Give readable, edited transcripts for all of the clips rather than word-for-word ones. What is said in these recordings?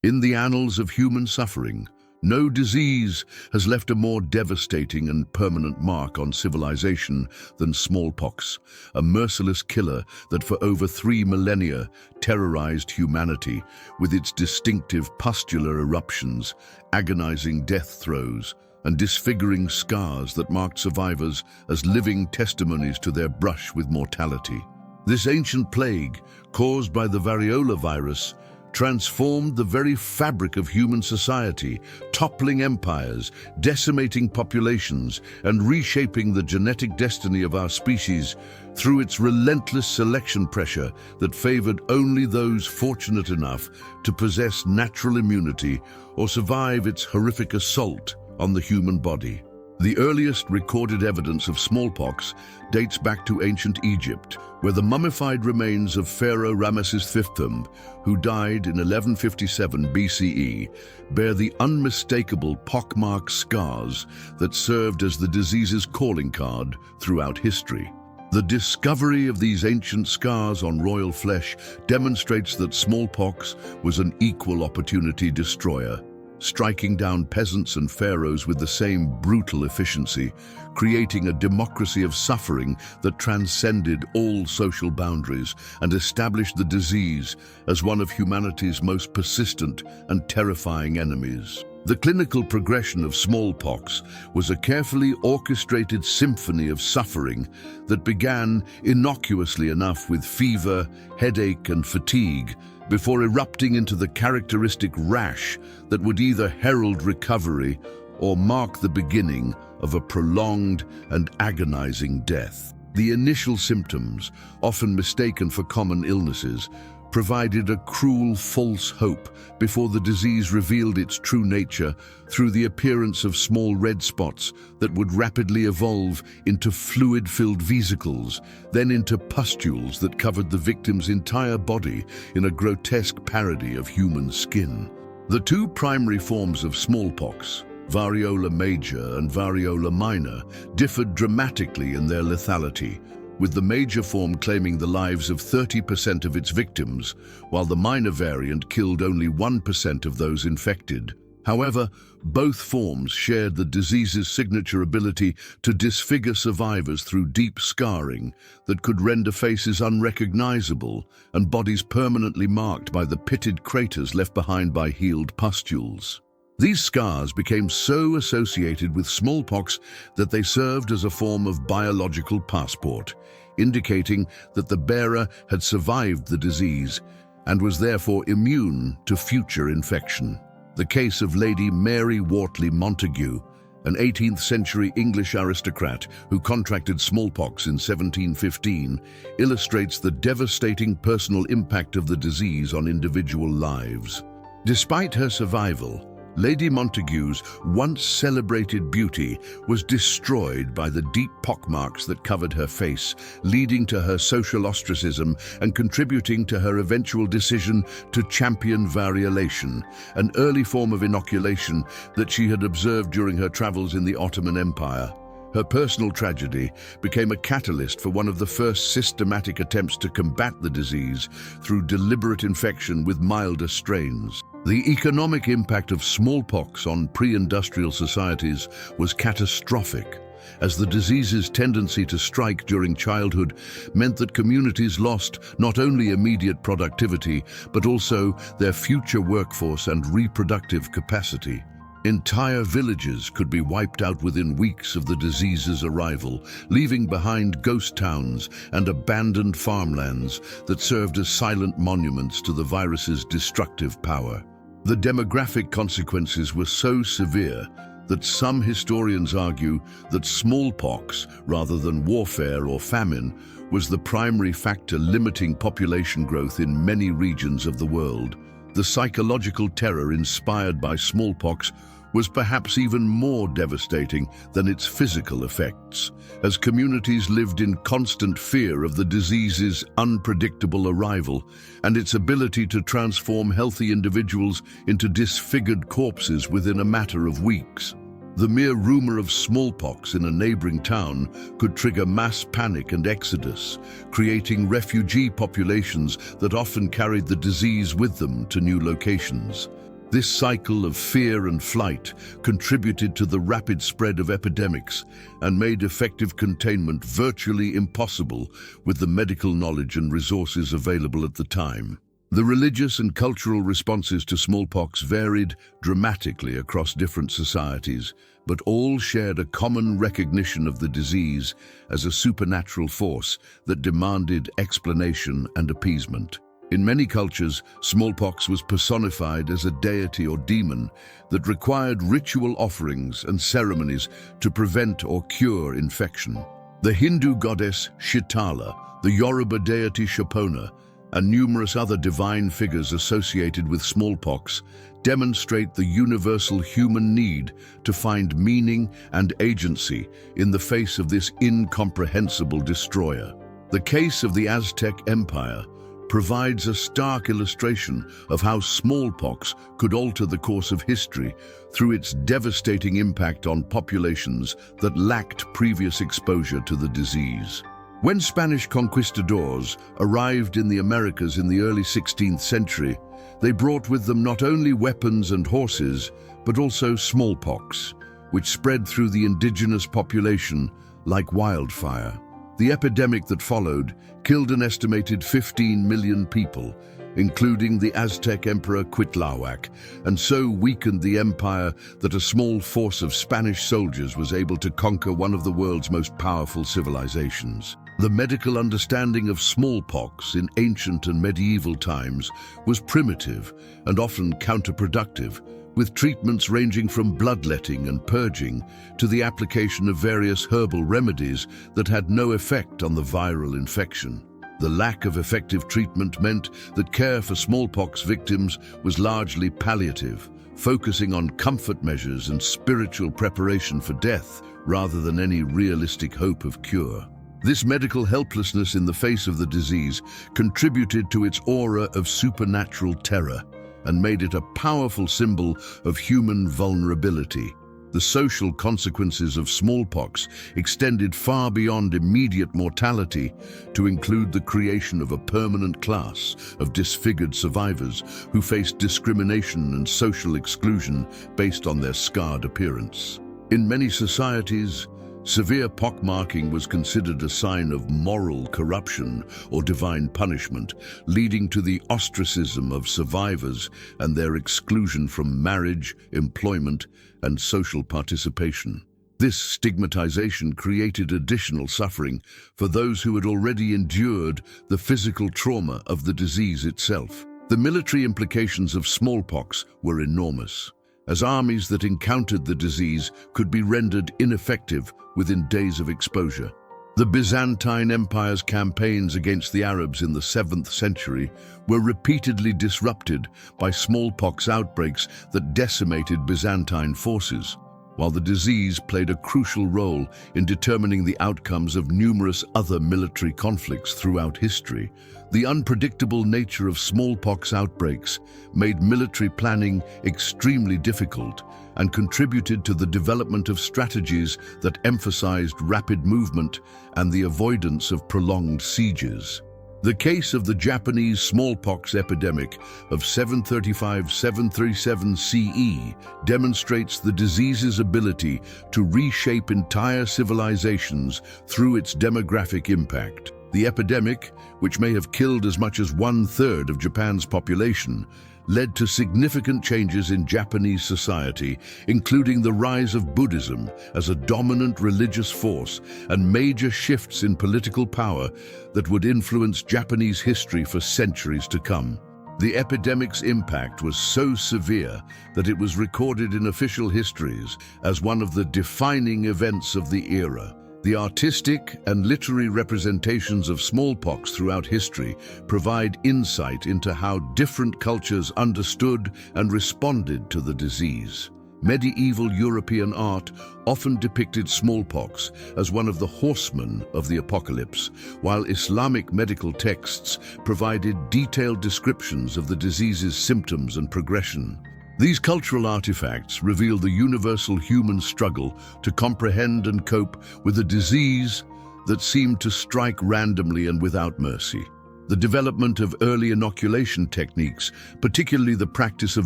In the annals of human suffering, no disease has left a more devastating and permanent mark on civilization than smallpox, a merciless killer that for over 3 millennia terrorized humanity with its distinctive pustular eruptions, agonizing death throes, and disfiguring scars that marked survivors as living testimonies to their brush with mortality. This ancient plague, caused by the variola virus, transformed the very fabric of human society, toppling empires, decimating populations, and reshaping the genetic destiny of our species through its relentless selection pressure that favored only those fortunate enough to possess natural immunity or survive its horrific assault on the human body. The earliest recorded evidence of smallpox dates back to ancient Egypt, where the mummified remains of Pharaoh Ramesses V, who died in 1157 BCE, bear the unmistakable pockmark scars that served as the disease's calling card throughout history. The discovery of these ancient scars on royal flesh demonstrates that smallpox was an equal opportunity destroyer, striking down peasants and pharaohs with the same brutal efficiency, creating a democracy of suffering that transcended all social boundaries and established the disease as one of humanity's most persistent and terrifying enemies. The clinical progression of smallpox was a carefully orchestrated symphony of suffering that began innocuously enough with fever, headache, and fatigue, before erupting into the characteristic rash that would either herald recovery or mark the beginning of a prolonged and agonizing death. The initial symptoms, often mistaken for common illnesses, provided a cruel false hope before the disease revealed its true nature through the appearance of small red spots that would rapidly evolve into fluid-filled vesicles, then into pustules that covered the victim's entire body in a grotesque parody of human skin. The two primary forms of smallpox, variola major and variola minor, differed dramatically in their lethality, with the major form claiming the lives of 30% of its victims, while the minor variant killed only 1% of those infected. However, both forms shared the disease's signature ability to disfigure survivors through deep scarring that could render faces unrecognizable and bodies permanently marked by the pitted craters left behind by healed pustules. These scars became so associated with smallpox that they served as a form of biological passport, indicating that the bearer had survived the disease and was therefore immune to future infection. The case of Lady Mary Wortley Montagu, an 18th century English aristocrat who contracted smallpox in 1715, illustrates the devastating personal impact of the disease on individual lives. Despite her survival, Lady Montagu's once celebrated beauty was destroyed by the deep pockmarks that covered her face, leading to her social ostracism and contributing to her eventual decision to champion variolation, an early form of inoculation that she had observed during her travels in the Ottoman Empire. Her personal tragedy became a catalyst for one of the first systematic attempts to combat the disease through deliberate infection with milder strains. The economic impact of smallpox on pre-industrial societies was catastrophic, as the disease's tendency to strike during childhood meant that communities lost not only immediate productivity, but also their future workforce and reproductive capacity. Entire villages could be wiped out within weeks of the disease's arrival, leaving behind ghost towns and abandoned farmlands that served as silent monuments to the virus's destructive power. The demographic consequences were so severe that some historians argue that smallpox, rather than warfare or famine, was the primary factor limiting population growth in many regions of the world. The psychological terror inspired by smallpox was perhaps even more devastating than its physical effects, as communities lived in constant fear of the disease's unpredictable arrival and its ability to transform healthy individuals into disfigured corpses within a matter of weeks. The mere rumor of smallpox in a neighboring town could trigger mass panic and exodus, creating refugee populations that often carried the disease with them to new locations. This cycle of fear and flight contributed to the rapid spread of epidemics and made effective containment virtually impossible with the medical knowledge and resources available at the time. The religious and cultural responses to smallpox varied dramatically across different societies, but all shared a common recognition of the disease as a supernatural force that demanded explanation and appeasement. In many cultures, smallpox was personified as a deity or demon that required ritual offerings and ceremonies to prevent or cure infection. The Hindu goddess Shitala, the Yoruba deity Shapona, and numerous other divine figures associated with smallpox demonstrate the universal human need to find meaning and agency in the face of this incomprehensible destroyer. The case of the Aztec Empire provides a stark illustration of how smallpox could alter the course of history through its devastating impact on populations that lacked previous exposure to the disease. When Spanish conquistadors arrived in the Americas in the early 16th century, they brought with them not only weapons and horses, but also smallpox, which spread through the indigenous population like wildfire. The epidemic that followed killed an estimated 15 million people, including the Aztec Emperor Cuitlahuac, and so weakened the empire that a small force of Spanish soldiers was able to conquer one of the world's most powerful civilizations. The medical understanding of smallpox in ancient and medieval times was primitive and often counterproductive, with treatments ranging from bloodletting and purging to the application of various herbal remedies that had no effect on the viral infection. The lack of effective treatment meant that care for smallpox victims was largely palliative, focusing on comfort measures and spiritual preparation for death rather than any realistic hope of cure. This medical helplessness in the face of the disease contributed to its aura of supernatural terror and made it a powerful symbol of human vulnerability. The social consequences of smallpox extended far beyond immediate mortality to include the creation of a permanent class of disfigured survivors who faced discrimination and social exclusion based on their scarred appearance. In many societies, severe pockmarking was considered a sign of moral corruption or divine punishment, leading to the ostracism of survivors and their exclusion from marriage, employment, and social participation. This stigmatization created additional suffering for those who had already endured the physical trauma of the disease itself. The military implications of smallpox were enormous, as armies that encountered the disease could be rendered ineffective within days of exposure. The Byzantine Empire's campaigns against the Arabs in the 7th century were repeatedly disrupted by smallpox outbreaks that decimated Byzantine forces, while the disease played a crucial role in determining the outcomes of numerous other military conflicts throughout history. The unpredictable nature of smallpox outbreaks made military planning extremely difficult and contributed to the development of strategies that emphasized rapid movement and the avoidance of prolonged sieges. The case of the Japanese smallpox epidemic of 735-737 CE demonstrates the disease's ability to reshape entire civilizations through its demographic impact. The epidemic, which may have killed as much as 1/3 of Japan's population, led to significant changes in Japanese society, including the rise of Buddhism as a dominant religious force and major shifts in political power that would influence Japanese history for centuries to come. The epidemic's impact was so severe that it was recorded in official histories as one of the defining events of the era. The artistic and literary representations of smallpox throughout history provide insight into how different cultures understood and responded to the disease. Medieval European art often depicted smallpox as one of the horsemen of the apocalypse, while Islamic medical texts provided detailed descriptions of the disease's symptoms and progression. These cultural artifacts reveal the universal human struggle to comprehend and cope with a disease that seemed to strike randomly and without mercy. The development of early inoculation techniques, particularly the practice of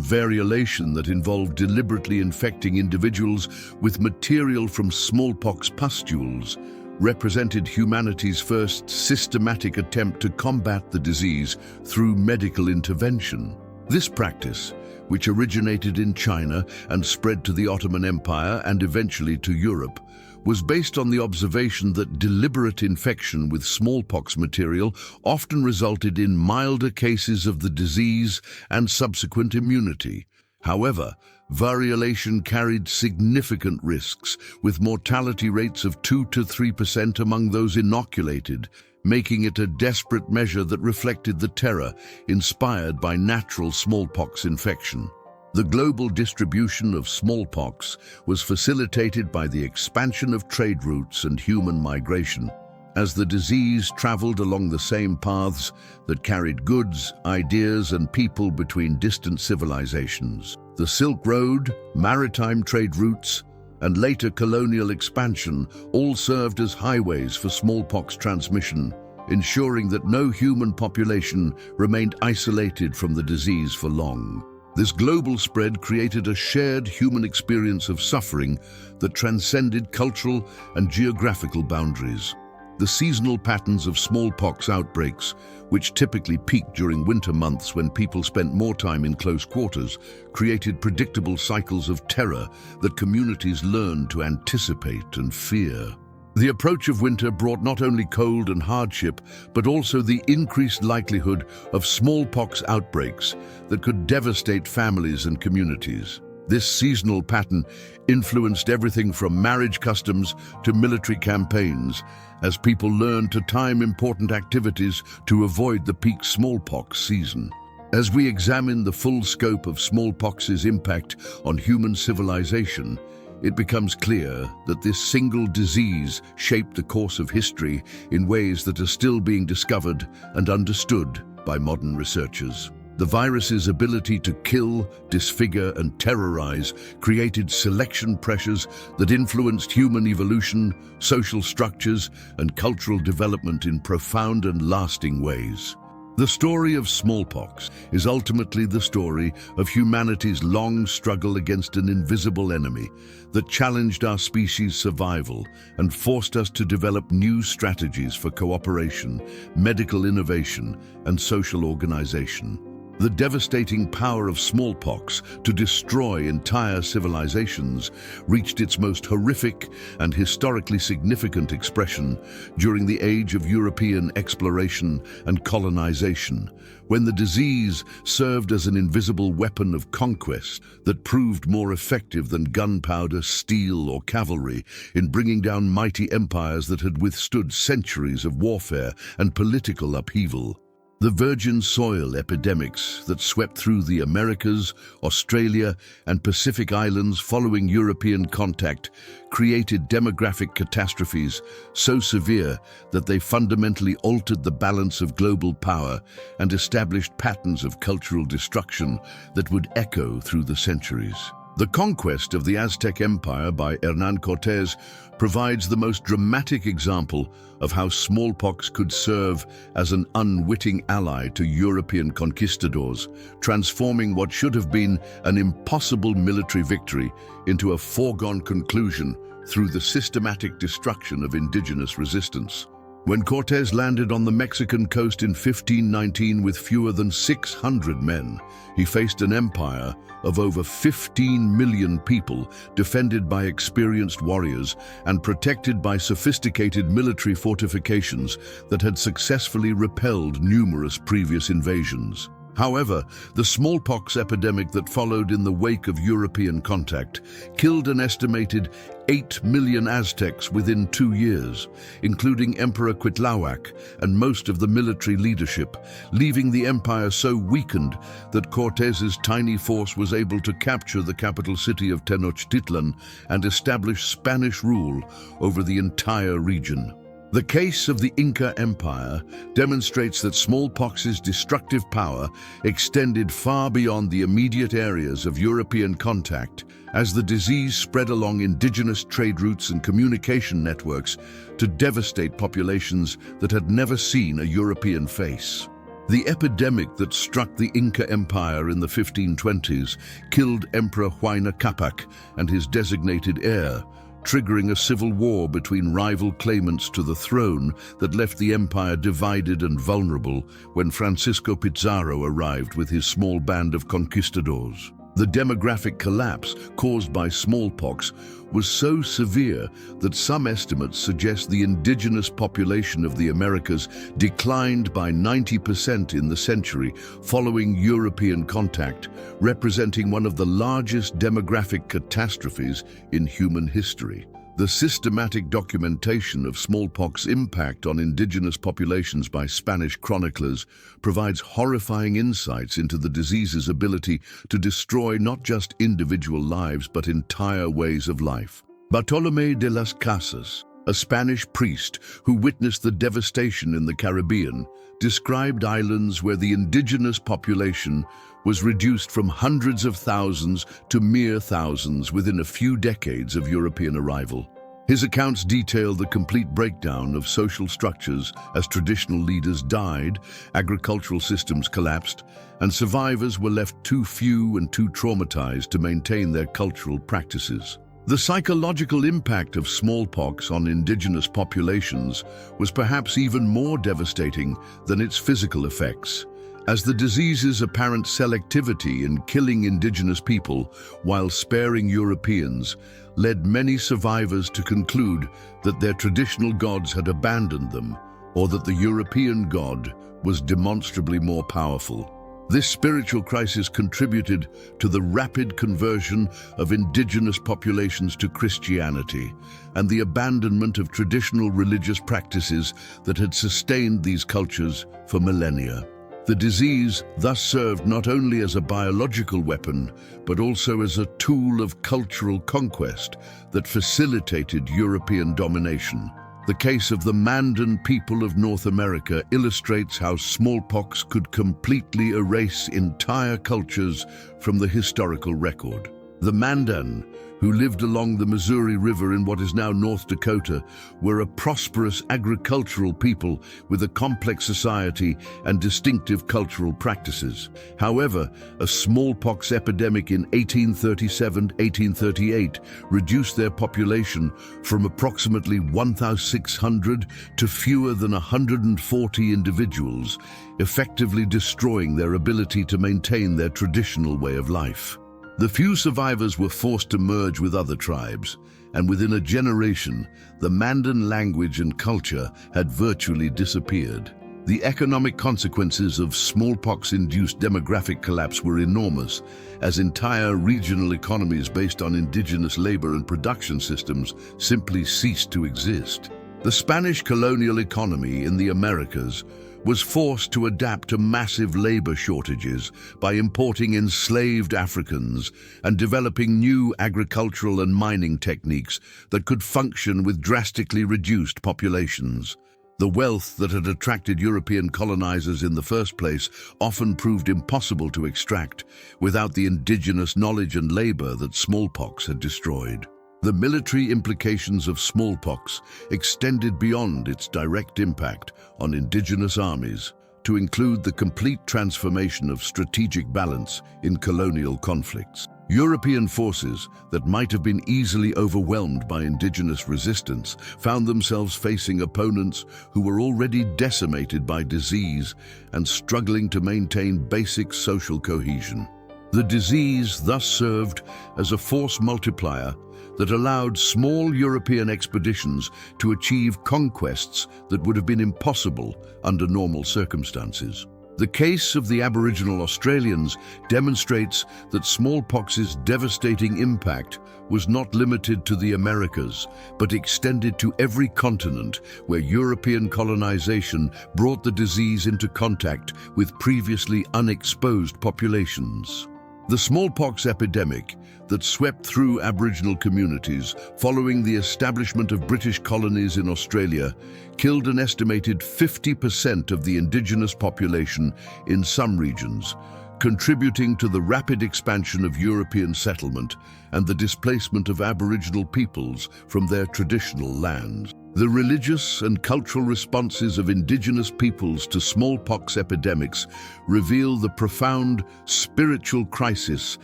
variolation that involved deliberately infecting individuals with material from smallpox pustules, represented humanity's first systematic attempt to combat the disease through medical intervention. This practice, which originated in China and spread to the Ottoman Empire and eventually to Europe, was based on the observation that deliberate infection with smallpox material often resulted in milder cases of the disease and subsequent immunity. However, variolation carried significant risks, with mortality rates of 2 to 3% among those inoculated, making it a desperate measure that reflected the terror inspired by natural smallpox infection. The global distribution of smallpox was facilitated by the expansion of trade routes and human migration. As the disease traveled along the same paths that carried goods, ideas, and people between distant civilizations, the Silk Road, maritime trade routes, and later colonial expansion all served as highways for smallpox transmission, ensuring that no human population remained isolated from the disease for long. This global spread created a shared human experience of suffering that transcended cultural and geographical boundaries. The seasonal patterns of smallpox outbreaks, which typically peaked during winter months when people spent more time in close quarters, created predictable cycles of terror that communities learned to anticipate and fear. The approach of winter brought not only cold and hardship, but also the increased likelihood of smallpox outbreaks that could devastate families and communities. This seasonal pattern influenced everything from marriage customs to military campaigns, as people learned to time important activities to avoid the peak smallpox season. As we examine the full scope of smallpox's impact on human civilization, it becomes clear that this single disease shaped the course of history in ways that are still being discovered and understood by modern researchers. The virus's ability to kill, disfigure, and terrorize created selection pressures that influenced human evolution, social structures, and cultural development in profound and lasting ways. The story of smallpox is ultimately the story of humanity's long struggle against an invisible enemy that challenged our species' survival and forced us to develop new strategies for cooperation, medical innovation, and social organization. The devastating power of smallpox to destroy entire civilizations reached its most horrific and historically significant expression during the age of European exploration and colonization, when the disease served as an invisible weapon of conquest that proved more effective than gunpowder, steel, or cavalry in bringing down mighty empires that had withstood centuries of warfare and political upheaval. The virgin soil epidemics that swept through the Americas, Australia, and Pacific Islands following European contact created demographic catastrophes so severe that they fundamentally altered the balance of global power and established patterns of cultural destruction that would echo through the centuries. The conquest of the Aztec Empire by Hernán Cortés provides the most dramatic example of how smallpox could serve as an unwitting ally to European conquistadors, transforming what should have been an impossible military victory into a foregone conclusion through the systematic destruction of indigenous resistance. When Cortés landed on the Mexican coast in 1519 with fewer than 600 men, he faced an empire of over 15 million people, defended by experienced warriors and protected by sophisticated military fortifications that had successfully repelled numerous previous invasions. However, the smallpox epidemic that followed in the wake of European contact killed an estimated 8 million Aztecs within 2 years, including Emperor Cuitlahuac and most of the military leadership, leaving the empire so weakened that Cortés's tiny force was able to capture the capital city of Tenochtitlan and establish Spanish rule over the entire region. The case of the Inca Empire demonstrates that smallpox's destructive power extended far beyond the immediate areas of European contact, as the disease spread along indigenous trade routes and communication networks to devastate populations that had never seen a European face. The epidemic that struck the Inca Empire in the 1520s killed Emperor Huayna Capac and his designated heir, triggering a civil war between rival claimants to the throne that left the empire divided and vulnerable when Francisco Pizarro arrived with his small band of conquistadors. The demographic collapse caused by smallpox was so severe that some estimates suggest the indigenous population of the Americas declined by 90% in the century following European contact, representing one of the largest demographic catastrophes in human history. The systematic documentation of smallpox impact on indigenous populations by Spanish chroniclers provides horrifying insights into the disease's ability to destroy not just individual lives but entire ways of life. Bartolomé de las Casas, a Spanish priest who witnessed the devastation in the Caribbean, described islands where the indigenous population was reduced from hundreds of thousands to mere thousands within a few decades of European arrival. His accounts detail the complete breakdown of social structures as traditional leaders died, agricultural systems collapsed, and survivors were left too few and too traumatized to maintain their cultural practices. The psychological impact of smallpox on indigenous populations was perhaps even more devastating than its physical effects, as the disease's apparent selectivity in killing indigenous people while sparing Europeans led many survivors to conclude that their traditional gods had abandoned them, or that the European god was demonstrably more powerful. This spiritual crisis contributed to the rapid conversion of indigenous populations to Christianity and the abandonment of traditional religious practices that had sustained these cultures for millennia. The disease thus served not only as a biological weapon, but also as a tool of cultural conquest that facilitated European domination. The case of the Mandan people of North America illustrates how smallpox could completely erase entire cultures from the historical record. The Mandan, who lived along the Missouri River in what is now North Dakota, were a prosperous agricultural people with a complex society and distinctive cultural practices. However, a smallpox epidemic in 1837-1838 reduced their population from approximately 1,600 to fewer than 140 individuals, effectively destroying their ability to maintain their traditional way of life. The few survivors were forced to merge with other tribes, and within a generation, the Mandan language and culture had virtually disappeared. The economic consequences of smallpox-induced demographic collapse were enormous, as entire regional economies based on indigenous labor and production systems simply ceased to exist. The Spanish colonial economy in the Americas was forced to adapt to massive labor shortages by importing enslaved Africans and developing new agricultural and mining techniques that could function with drastically reduced populations. The wealth that had attracted European colonizers in the first place often proved impossible to extract without the indigenous knowledge and labor that smallpox had destroyed. The military implications of smallpox extended beyond its direct impact on indigenous armies to include the complete transformation of strategic balance in colonial conflicts. European forces that might have been easily overwhelmed by indigenous resistance found themselves facing opponents who were already decimated by disease and struggling to maintain basic social cohesion. The disease thus served as a force multiplier that allowed small European expeditions to achieve conquests that would have been impossible under normal circumstances. The case of the Aboriginal Australians demonstrates that smallpox's devastating impact was not limited to the Americas, but extended to every continent where European colonization brought the disease into contact with previously unexposed populations. The smallpox epidemic that swept through Aboriginal communities following the establishment of British colonies in Australia killed an estimated 50% of the indigenous population in some regions, contributing to the rapid expansion of European settlement and the displacement of Aboriginal peoples from their traditional lands. The religious and cultural responses of indigenous peoples to smallpox epidemics reveal the profound spiritual crisis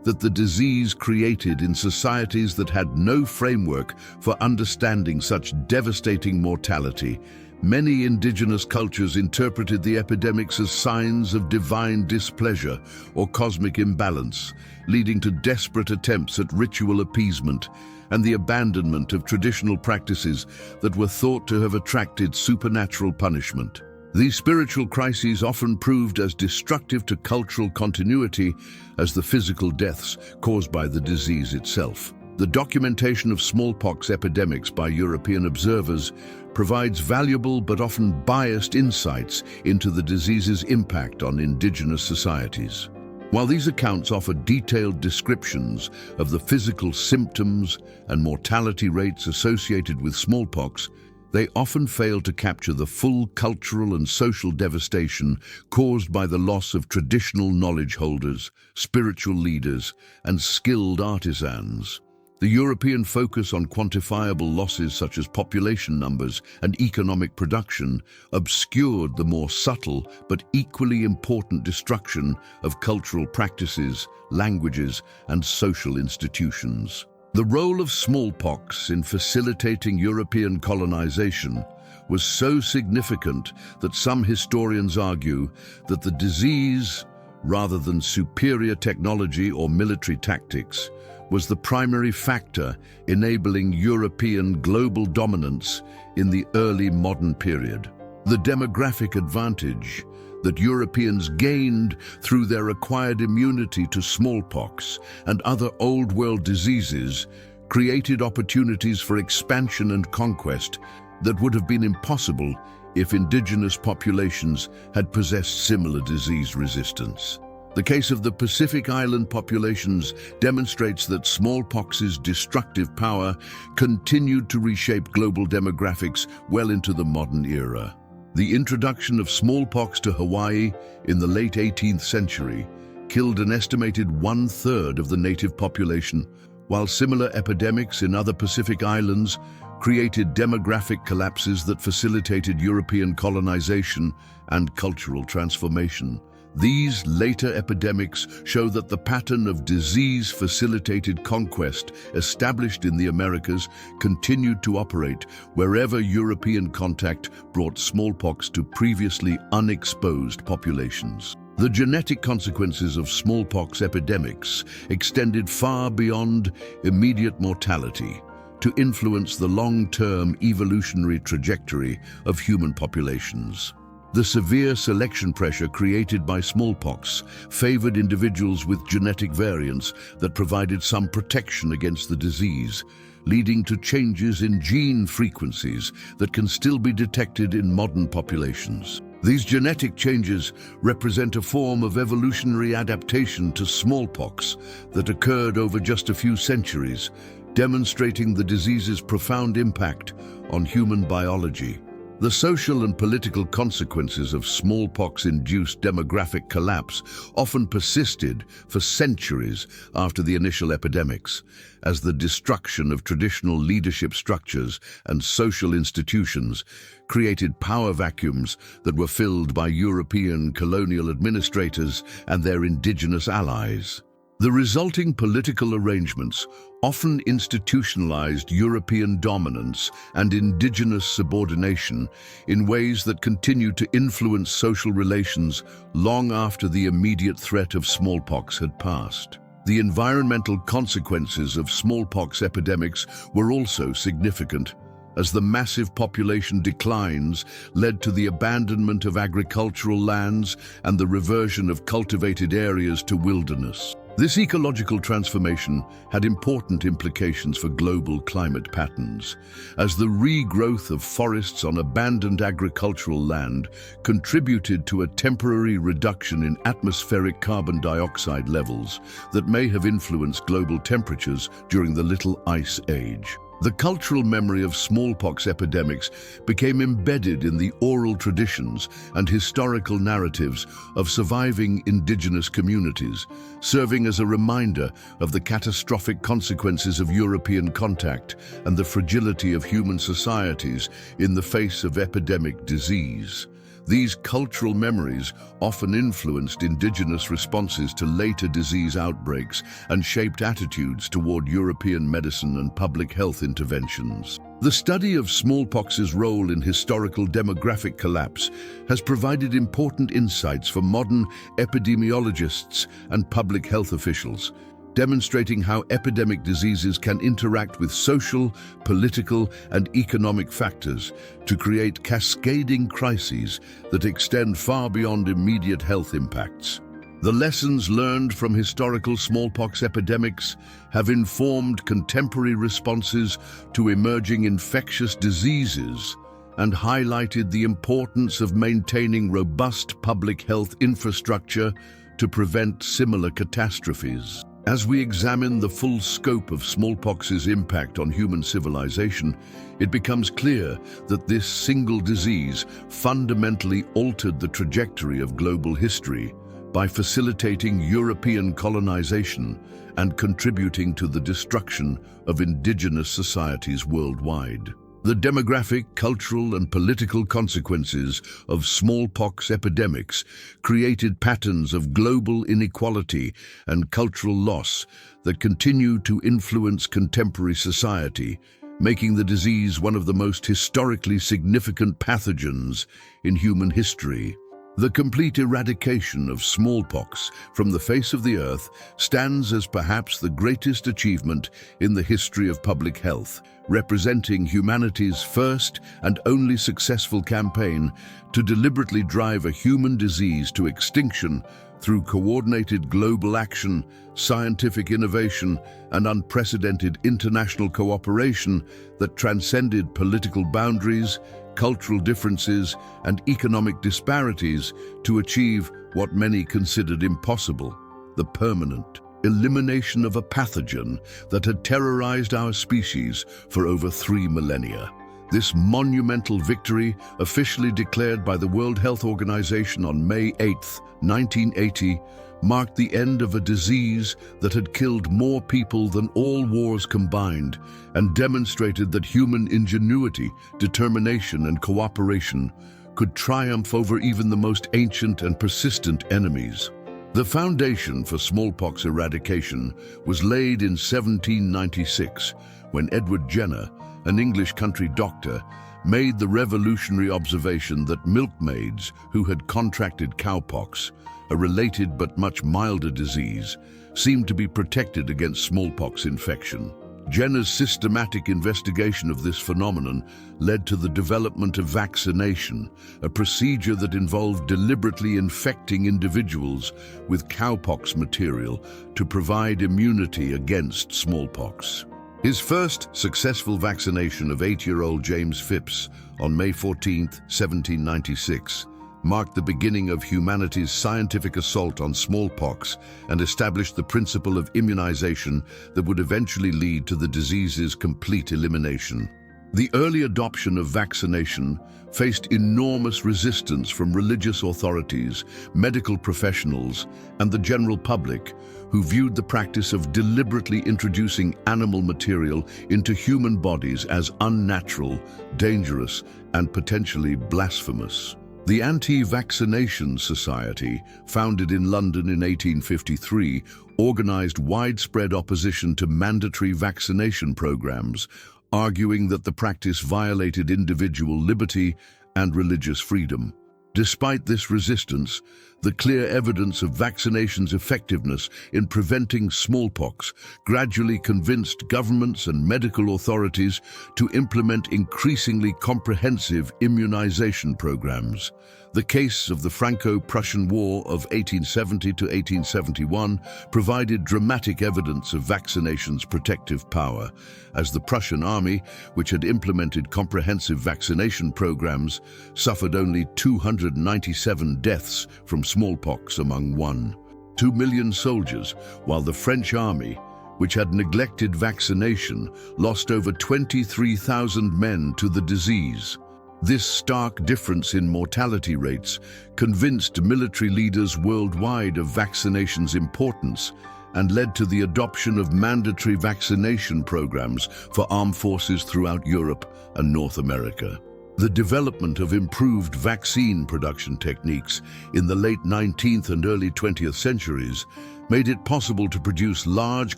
that the disease created in societies that had no framework for understanding such devastating mortality. Many indigenous cultures interpreted the epidemics as signs of divine displeasure or cosmic imbalance, leading to desperate attempts at ritual appeasement and the abandonment of traditional practices that were thought to have attracted supernatural punishment. These spiritual crises often proved as destructive to cultural continuity as the physical deaths caused by the disease itself. The documentation of smallpox epidemics by European observers provides valuable but often biased insights into the disease's impact on indigenous societies. While these accounts offer detailed descriptions of the physical symptoms and mortality rates associated with smallpox, they often fail to capture the full cultural and social devastation caused by the loss of traditional knowledge holders, spiritual leaders, and skilled artisans. The European focus on quantifiable losses such as population numbers and economic production obscured the more subtle but equally important destruction of cultural practices, languages, and social institutions. The role of smallpox in facilitating European colonization was so significant that some historians argue that the disease, rather than superior technology or military tactics, was the primary factor enabling European global dominance in the early modern period. The demographic advantage that Europeans gained through their acquired immunity to smallpox and other Old World diseases created opportunities for expansion and conquest that would have been impossible if indigenous populations had possessed similar disease resistance. The case of the Pacific Island populations demonstrates that smallpox's destructive power continued to reshape global demographics well into the modern era. The introduction of smallpox to Hawaii in the late 18th century killed an estimated 1/3 of the native population, while similar epidemics in other Pacific islands created demographic collapses that facilitated European colonization and cultural transformation. These later epidemics show that the pattern of disease-facilitated conquest established in the Americas continued to operate wherever European contact brought smallpox to previously unexposed populations. The genetic consequences of smallpox epidemics extended far beyond immediate mortality to influence the long-term evolutionary trajectory of human populations. The severe selection pressure created by smallpox favored individuals with genetic variants that provided some protection against the disease, leading to changes in gene frequencies that can still be detected in modern populations. These genetic changes represent a form of evolutionary adaptation to smallpox that occurred over just a few centuries, demonstrating the disease's profound impact on human biology. The social and political consequences of smallpox-induced demographic collapse often persisted for centuries after the initial epidemics, as the destruction of traditional leadership structures and social institutions created power vacuums that were filled by European colonial administrators and their indigenous allies. The resulting political arrangements often institutionalized European dominance and indigenous subordination in ways that continued to influence social relations long after the immediate threat of smallpox had passed. The environmental consequences of smallpox epidemics were also significant, as the massive population declines led to the abandonment of agricultural lands and the reversion of cultivated areas to wilderness. This ecological transformation had important implications for global climate patterns, as the regrowth of forests on abandoned agricultural land contributed to a temporary reduction in atmospheric carbon dioxide levels that may have influenced global temperatures during the Little Ice Age. The cultural memory of smallpox epidemics became embedded in the oral traditions and historical narratives of surviving indigenous communities, serving as a reminder of the catastrophic consequences of European contact and the fragility of human societies in the face of epidemic disease. These cultural memories often influenced indigenous responses to later disease outbreaks and shaped attitudes toward European medicine and public health interventions. The study of smallpox's role in historical demographic collapse has provided important insights for modern epidemiologists and public health officials, demonstrating how epidemic diseases can interact with social, political, and economic factors to create cascading crises that extend far beyond immediate health impacts. The lessons learned from historical smallpox epidemics have informed contemporary responses to emerging infectious diseases and highlighted the importance of maintaining robust public health infrastructure to prevent similar catastrophes. As we examine the full scope of smallpox's impact on human civilization, it becomes clear that this single disease fundamentally altered the trajectory of global history by facilitating European colonization and contributing to the destruction of indigenous societies worldwide. The demographic, cultural, and political consequences of smallpox epidemics created patterns of global inequality and cultural loss that continue to influence contemporary society, making the disease one of the most historically significant pathogens in human history. The complete eradication of smallpox from the face of the earth stands as perhaps the greatest achievement in the history of public health, representing humanity's first and only successful campaign to deliberately drive a human disease to extinction through coordinated global action, scientific innovation, and unprecedented international cooperation that transcended political boundaries, cultural differences, and economic disparities to achieve what many considered impossible: the permanent elimination of a pathogen that had terrorized our species for over 3 millennia. This monumental victory, officially declared by the World Health Organization on May 8, 1980, marked the end of a disease that had killed more people than all wars combined and demonstrated that human ingenuity, determination, and cooperation could triumph over even the most ancient and persistent enemies. The foundation for smallpox eradication was laid in 1796 when Edward Jenner, an English country doctor, made the revolutionary observation that milkmaids who had contracted cowpox, a related but much milder disease, seemed to be protected against smallpox infection. Jenner's systematic investigation of this phenomenon led to the development of vaccination, a procedure that involved deliberately infecting individuals with cowpox material to provide immunity against smallpox. His first successful vaccination of 8-year-old James Phipps on May 14, 1796, marked the beginning of humanity's scientific assault on smallpox and established the principle of immunization that would eventually lead to the disease's complete elimination. The early adoption of vaccination faced enormous resistance from religious authorities, medical professionals, and the general public, who viewed the practice of deliberately introducing animal material into human bodies as unnatural, dangerous, and potentially blasphemous. The Anti-Vaccination Society, founded in London in 1853, organized widespread opposition to mandatory vaccination programs, arguing that the practice violated individual liberty and religious freedom. Despite this resistance, The clear evidence of vaccination's effectiveness in preventing smallpox gradually convinced governments and medical authorities to implement increasingly comprehensive immunization programs. The case of the Franco-Prussian War of 1870 to 1871 provided dramatic evidence of vaccination's protective power, as the Prussian army, which had implemented comprehensive vaccination programs, suffered only 297 deaths from smallpox among 1.2 million soldiers, while the French army, which had neglected vaccination, lost over 23,000 men to the disease. This stark difference in mortality rates convinced military leaders worldwide of vaccination's importance and led to the adoption of mandatory vaccination programs for armed forces throughout Europe and North America. The development of improved vaccine production techniques in the late 19th and early 20th centuries made it possible to produce large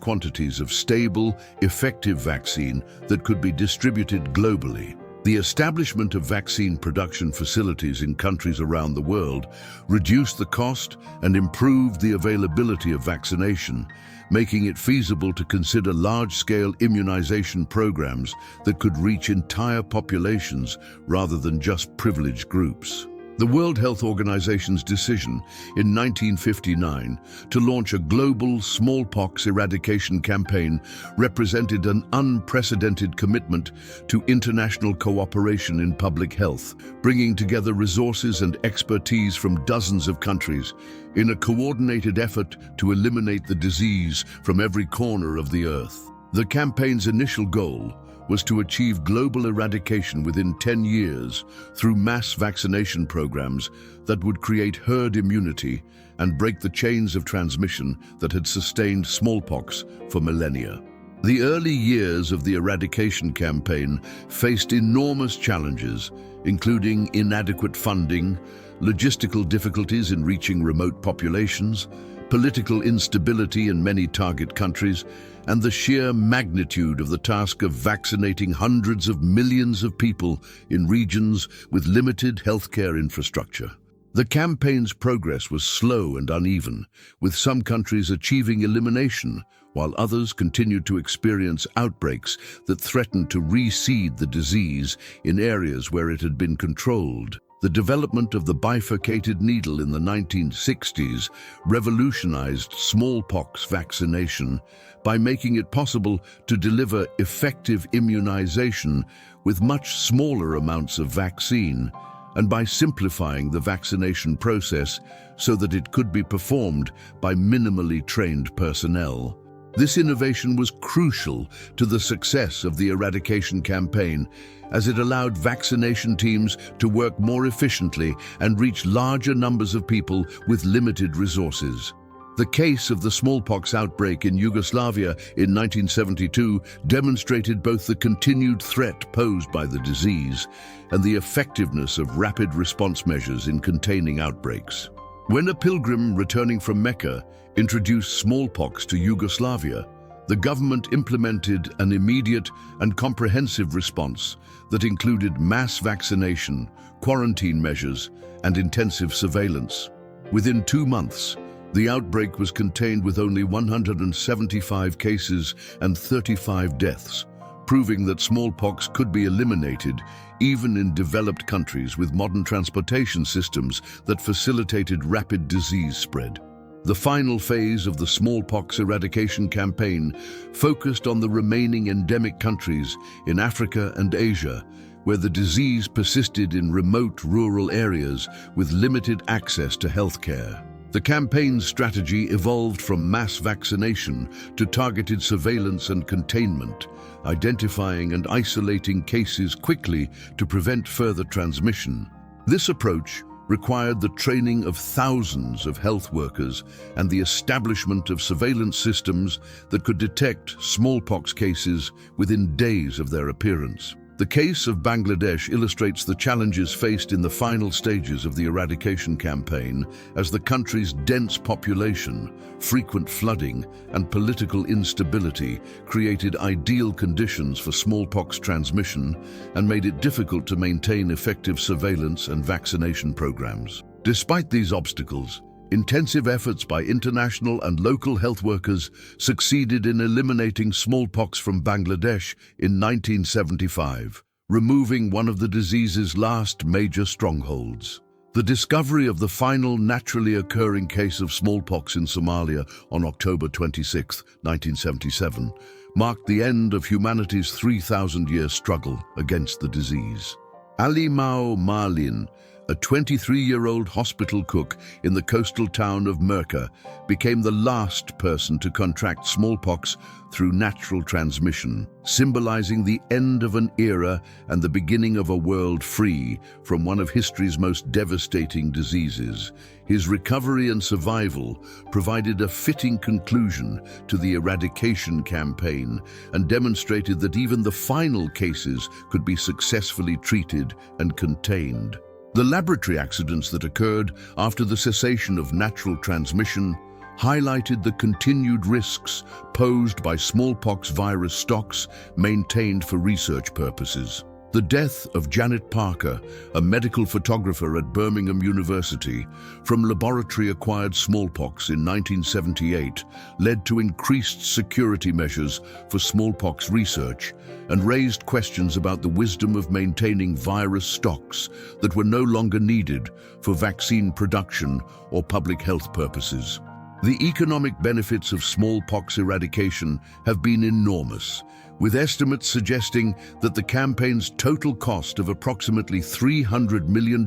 quantities of stable, effective vaccine that could be distributed globally. The establishment of vaccine production facilities in countries around the world reduced the cost and improved the availability of vaccination, making it feasible to consider large-scale immunization programs that could reach entire populations rather than just privileged groups. The World Health Organization's decision in 1959 to launch a global smallpox eradication campaign represented an unprecedented commitment to international cooperation in public health, bringing together resources and expertise from dozens of countries in a coordinated effort to eliminate the disease from every corner of the earth. The campaign's initial goal was to achieve global eradication within 10 years through mass vaccination programs that would create herd immunity and break the chains of transmission that had sustained smallpox for millennia. The early years of the eradication campaign faced enormous challenges, including inadequate funding, logistical difficulties in reaching remote populations, political instability in many target countries, and the sheer magnitude of the task of vaccinating hundreds of millions of people in regions with limited healthcare infrastructure. The campaign's progress was slow and uneven, with some countries achieving elimination, while others continued to experience outbreaks that threatened to reseed the disease in areas where it had been controlled. The development of the bifurcated needle in the 1960s revolutionized smallpox vaccination by making it possible to deliver effective immunization with much smaller amounts of vaccine, and by simplifying the vaccination process so that it could be performed by minimally trained personnel. This innovation was crucial to the success of the eradication campaign, as it allowed vaccination teams to work more efficiently and reach larger numbers of people with limited resources. The case of the smallpox outbreak in Yugoslavia in 1972 demonstrated both the continued threat posed by the disease and the effectiveness of rapid response measures in containing outbreaks. When a pilgrim returning from Mecca introduced smallpox to Yugoslavia, the government implemented an immediate and comprehensive response that included mass vaccination, quarantine measures, and intensive surveillance. Within 2 months, the outbreak was contained with only 175 cases and 35 deaths, proving that smallpox could be eliminated even in developed countries with modern transportation systems that facilitated rapid disease spread. The final phase of the smallpox eradication campaign focused on the remaining endemic countries in Africa and Asia, where the disease persisted in remote rural areas with limited access to healthcare. The campaign's strategy evolved from mass vaccination to targeted surveillance and containment, identifying and isolating cases quickly to prevent further transmission. This approach required the training of thousands of health workers and the establishment of surveillance systems that could detect smallpox cases within days of their appearance. The case of Bangladesh illustrates the challenges faced in the final stages of the eradication campaign, as the country's dense population, frequent flooding, and political instability created ideal conditions for smallpox transmission and made it difficult to maintain effective surveillance and vaccination programs. Despite these obstacles, Intensive efforts by international and local health workers succeeded in eliminating smallpox from Bangladesh in 1975, removing one of the disease's last major strongholds. The discovery of the final naturally occurring case of smallpox in Somalia on October 26, 1977, marked the end of humanity's 3,000-year struggle against the disease. Ali Mau Marlin, a 23-year-old hospital cook in the coastal town of Merka, became the last person to contract smallpox through natural transmission, symbolizing the end of an era and the beginning of a world free from one of history's most devastating diseases. His recovery and survival provided a fitting conclusion to the eradication campaign and demonstrated that even the final cases could be successfully treated and contained. The laboratory accidents that occurred after the cessation of natural transmission highlighted the continued risks posed by smallpox virus stocks maintained for research purposes. The death of Janet Parker, a medical photographer at Birmingham University, from laboratory-acquired smallpox in 1978, led to increased security measures for smallpox research and raised questions about the wisdom of maintaining virus stocks that were no longer needed for vaccine production or public health purposes. The economic benefits of smallpox eradication have been enormous, with estimates suggesting that the campaign's total cost of approximately $300 million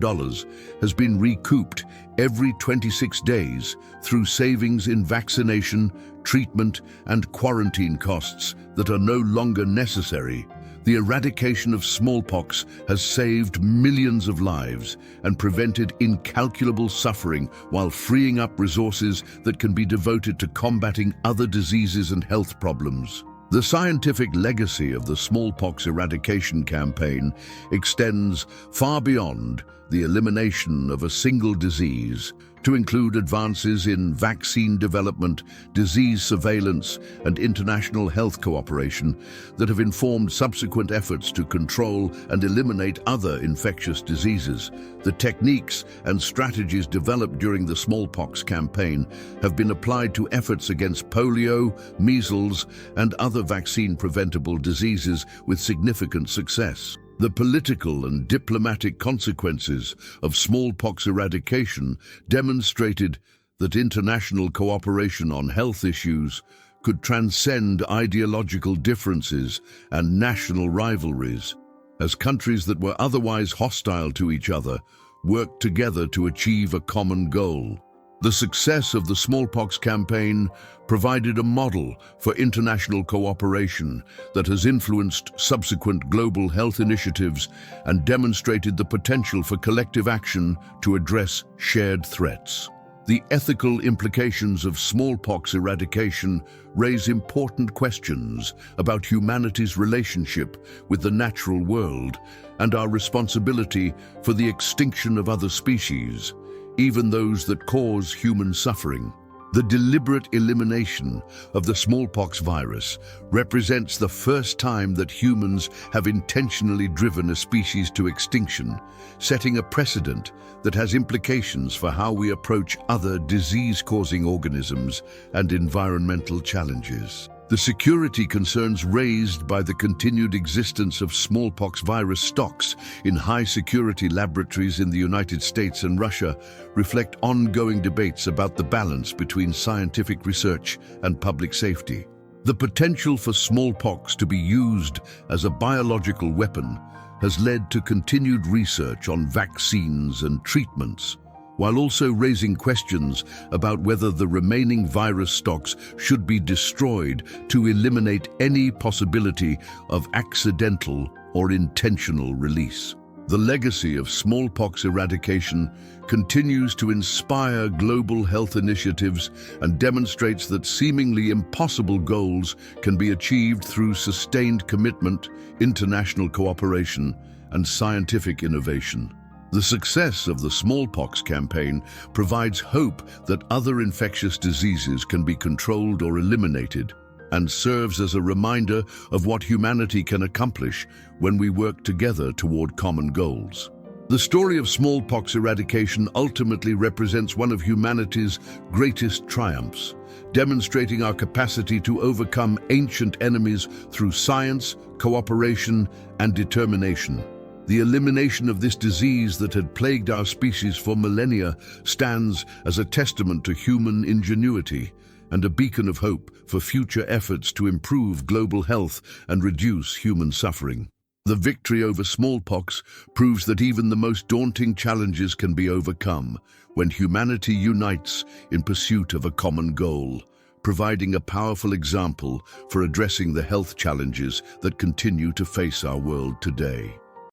has been recouped every 26 days through savings in vaccination, treatment, and quarantine costs that are no longer necessary. The eradication of smallpox has saved millions of lives and prevented incalculable suffering while freeing up resources that can be devoted to combating other diseases and health problems. The scientific legacy of the smallpox eradication campaign extends far beyond the elimination of a single disease to include advances in vaccine development, disease surveillance, and international health cooperation that have informed subsequent efforts to control and eliminate other infectious diseases. The techniques and strategies developed during the smallpox campaign have been applied to efforts against polio, measles, and other vaccine-preventable diseases with significant success. The political and diplomatic consequences of smallpox eradication demonstrated that international cooperation on health issues could transcend ideological differences and national rivalries, as countries that were otherwise hostile to each other worked together to achieve a common goal. The success of the smallpox campaign provided a model for international cooperation that has influenced subsequent global health initiatives and demonstrated the potential for collective action to address shared threats. The ethical implications of smallpox eradication raise important questions about humanity's relationship with the natural world and our responsibility for the extinction of other species, even those that cause human suffering. The deliberate elimination of the smallpox virus represents the first time that humans have intentionally driven a species to extinction, setting a precedent that has implications for how we approach other disease-causing organisms and environmental challenges. The security concerns raised by the continued existence of smallpox virus stocks in high-security laboratories in the United States and Russia reflect ongoing debates about the balance between scientific research and public safety. The potential for smallpox to be used as a biological weapon has led to continued research on vaccines and treatments, while also raising questions about whether the remaining virus stocks should be destroyed to eliminate any possibility of accidental or intentional release. The legacy of smallpox eradication continues to inspire global health initiatives and demonstrates that seemingly impossible goals can be achieved through sustained commitment, international cooperation, and scientific innovation. The success of the smallpox campaign provides hope that other infectious diseases can be controlled or eliminated, and serves as a reminder of what humanity can accomplish when we work together toward common goals. The story of smallpox eradication ultimately represents one of humanity's greatest triumphs, demonstrating our capacity to overcome ancient enemies through science, cooperation, and determination. The elimination of this disease that had plagued our species for millennia stands as a testament to human ingenuity and a beacon of hope for future efforts to improve global health and reduce human suffering. The victory over smallpox proves that even the most daunting challenges can be overcome when humanity unites in pursuit of a common goal, providing a powerful example for addressing the health challenges that continue to face our world today.